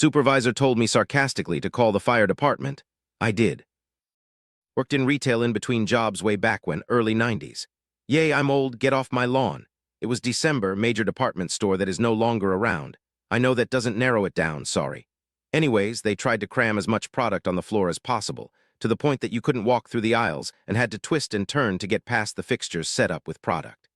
Supervisor told me sarcastically to call the fire department. I did. Worked in retail in between jobs way back when, early 90s. Yay, I'm old, get off my lawn. It was December, major department store that is no longer around. I know that doesn't narrow it down, sorry. Anyways, they tried to cram as much product on the floor as possible, to the point that you couldn't walk through the aisles and had to twist and turn to get past the fixtures set up with product.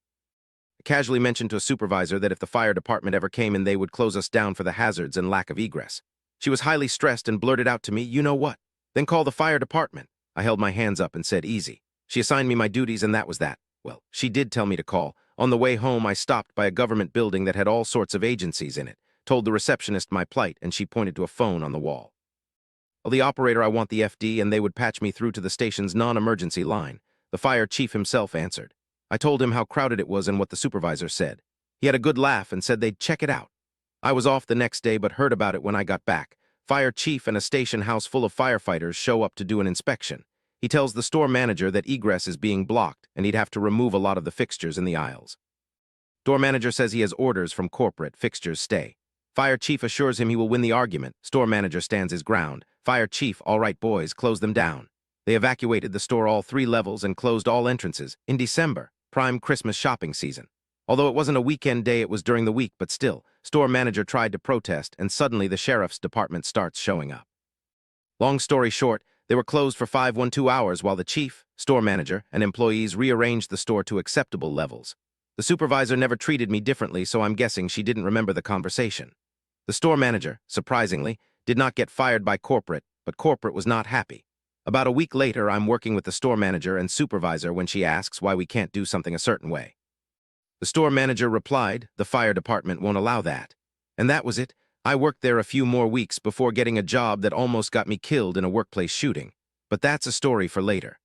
I casually mentioned to a supervisor that if the fire department ever came in, they would close us down for the hazards and lack of egress. She was highly stressed and blurted out to me, "You know what? Then call the fire department." I held my hands up and said, "Easy." She assigned me my duties and that was that. Well, she did tell me to call. On the way home, I stopped by a government building that had all sorts of agencies in it, told the receptionist my plight, and she pointed to a phone on the wall. "Well, the operator, I want the FD, and they would patch me through to the station's non-emergency line." The fire chief himself answered. I told him how crowded it was and what the supervisor said. He had a good laugh and said they'd check it out. I was off the next day but heard about it when I got back. Fire chief and a station house full of firefighters show up to do an inspection. He tells the store manager that egress is being blocked and he'd have to remove a lot of the fixtures in the aisles. Store manager says he has orders from corporate, fixtures stay. Fire chief assures him he will win the argument. Store manager stands his ground. Fire chief, "All right, boys, close them down." They evacuated the store all 3 levels and closed all entrances in December, prime Christmas shopping season. Although it wasn't a weekend day, it was during the week, but still, store manager tried to protest and suddenly the sheriff's department starts showing up. Long story short, they were closed for 512 hours while the chief, store manager, and employees rearranged the store to acceptable levels. The supervisor never treated me differently, so I'm guessing she didn't remember the conversation. The store manager, surprisingly, did not get fired by corporate, but corporate was not happy. About a week later, I'm working with the store manager and supervisor when she asks why we can't do something a certain way. The store manager replied, "The fire department won't allow that." And that was it. I worked there a few more weeks before getting a job that almost got me killed in a workplace shooting. But that's a story for later.